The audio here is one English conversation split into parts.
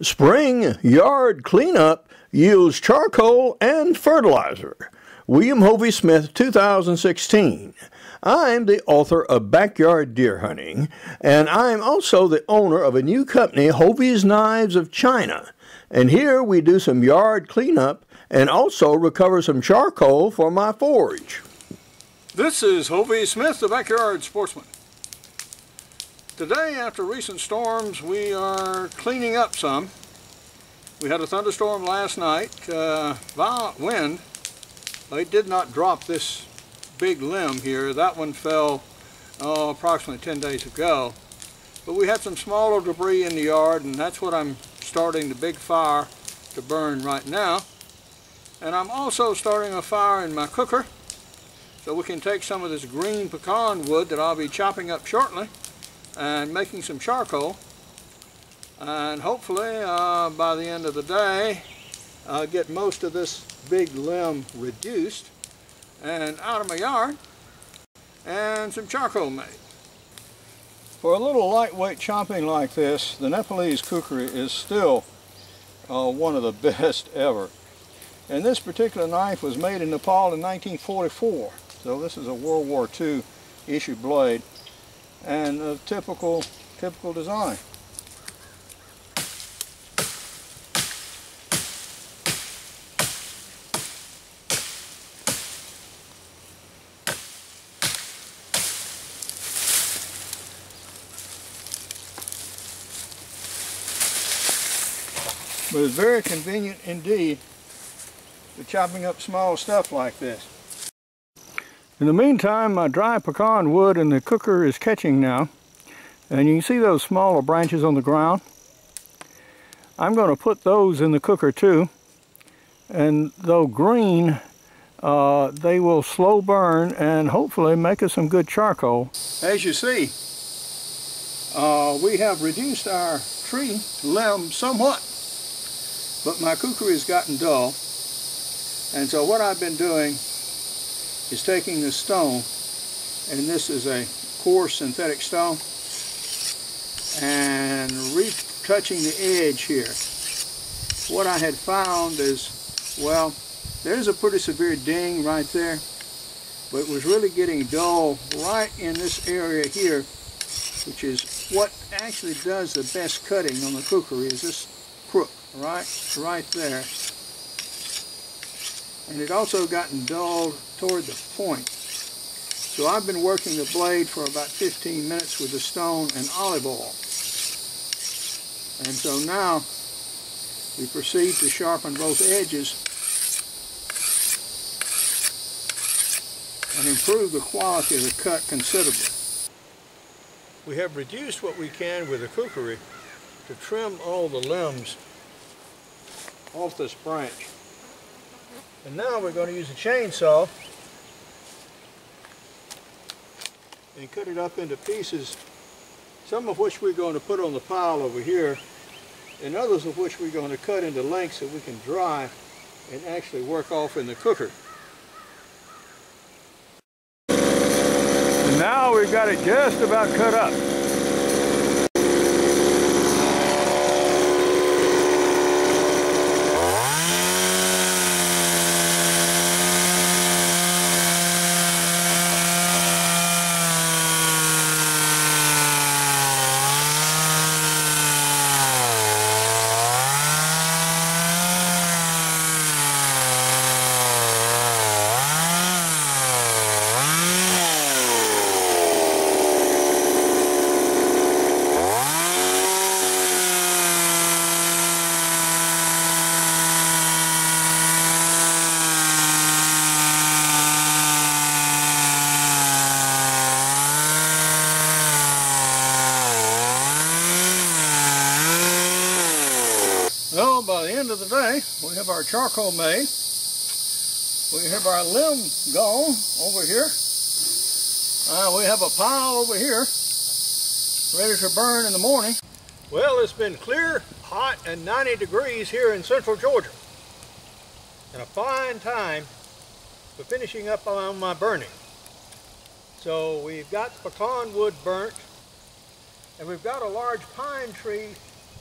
Spring yard cleanup yields charcoal and fertilizer. William Hovey Smith, 2016. I'm the author of Backyard Deer Hunting, and I'm also the owner of a new company, Hovey's Knives of China. And here we do some yard cleanup and also recover some charcoal for my forge. This is Hovey Smith, the Backyard Sportsman. Today, after recent storms, we are cleaning up some. We had a thunderstorm last night, violent wind. It did not drop this big limb here. That one fell approximately 10 days ago. But we had some smaller debris in the yard, and that's what I'm starting the big fire to burn right now. And I'm also starting a fire in my cooker, so we can take some of this green pecan wood that I'll be chopping up shortly and making some charcoal, and hopefully by the end of the day I'll get most of this big limb reduced and out of my yard and some charcoal made. For a little lightweight chopping like this, the Nepalese kukri is still one of the best ever. And this particular knife was made in Nepal in 1944, so this is a World War II issue blade and a typical design. But it's very convenient indeed for chopping up small stuff like this. In the meantime, my dry pecan wood in the cooker is catching now, and you can see those smaller branches on the ground. I'm going to put those in the cooker too, and though green, they will slow burn and hopefully make us some good charcoal. As you see, we have reduced our tree limb somewhat, but my kukri has gotten dull, and so what I've been doing is taking the stone, and this is a coarse synthetic stone, and retouching the edge here. What I had found is, well, there's a pretty severe ding right there, but it was really getting dull right in this area here, which is what actually does the best cutting on the kukri, is this crook right there. And it also gotten dulled toward the point. So I've been working the blade for about 15 minutes with the stone and olive oil. And so now we proceed to sharpen both edges and improve the quality of the cut considerably. We have reduced what we can with the kukri to trim all the limbs off this branch. And now we're going to use a chainsaw and cut it up into pieces, some of which we're going to put on the pile over here, and others of which we're going to cut into lengths that we can dry and actually work off in the cooker. And now we've got it just about cut up. Well, by the end of the day, we have our charcoal made. We have our limb gone over here. We have a pile over here ready to burn in the morning. Well, it's been clear, hot, and 90 degrees here in central Georgia. And a fine time for finishing up on my burning. So we've got pecan wood burnt, and we've got a large pine tree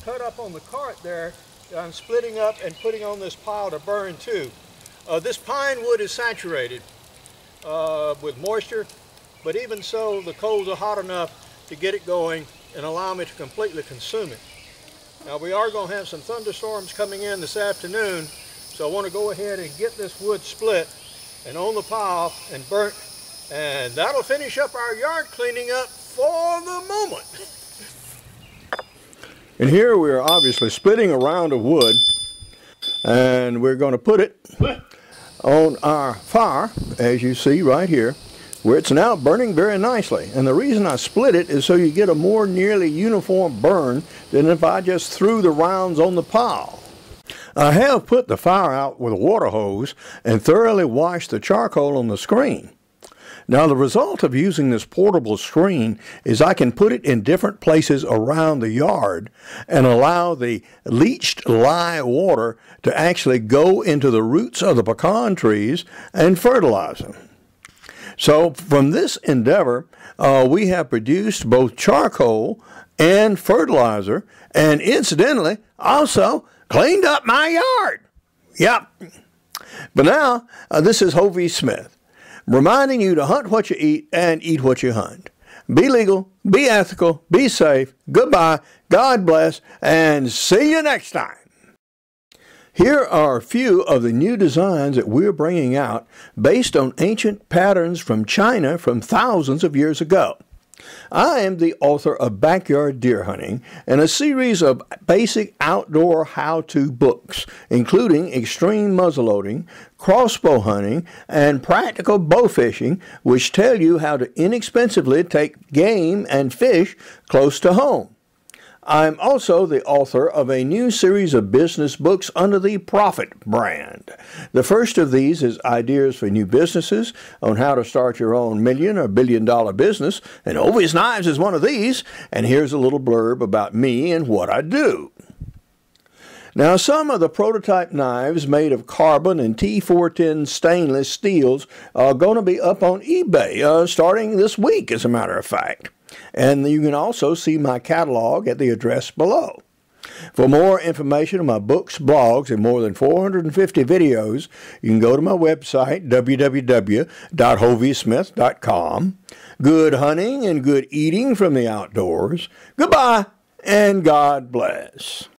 cut up on the cart there, I'm splitting up and putting on this pile to burn too. This pine wood is saturated with moisture, but even so, the coals are hot enough to get it going and allow me to completely consume it. Now we are going to have some thunderstorms coming in this afternoon, so I want to go ahead and get this wood split and on the pile and burnt, and that'll finish up our yard cleaning up for the moment. And here we are obviously splitting a round of wood, and we're going to put it on our fire, as you see right here, where it's now burning very nicely. And the reason I split it is so you get a more nearly uniform burn than if I just threw the rounds on the pile. I have put the fire out with a water hose and thoroughly washed the charcoal on the screen. Now the result of using this portable screen is I can put it in different places around the yard and allow the leached lye water to actually go into the roots of the pecan trees and fertilize them. So from this endeavor, we have produced both charcoal and fertilizer, and incidentally also cleaned up my yard. Yep. But now, this is Hovey Smith, reminding you to hunt what you eat and eat what you hunt. Be legal, be ethical, be safe. Goodbye, God bless, and see you next time. Here are a few of the new designs that we're bringing out based on ancient patterns from China from thousands of years ago. I am the author of Backyard Deer Hunting and a series of basic outdoor how-to books, including extreme muzzleloading, crossbow hunting, and practical bow fishing, which tell you how to inexpensively take game and fish close to home. I'm also the author of a new series of business books under the Profit brand. The first of these is Ideas for New Businesses on how to start your own million or billion-dollar business, and Hovey's Knives is one of these, and here's a little blurb about me and what I do. Now, some of the prototype knives made of carbon and T410 stainless steels are going to be up on eBay starting this week, as a matter of fact. And you can also see my catalog at the address below. For more information on my books, blogs, and more than 450 videos, you can go to my website, www.hoveysmith.com. Good hunting and good eating from the outdoors. Goodbye, and God bless.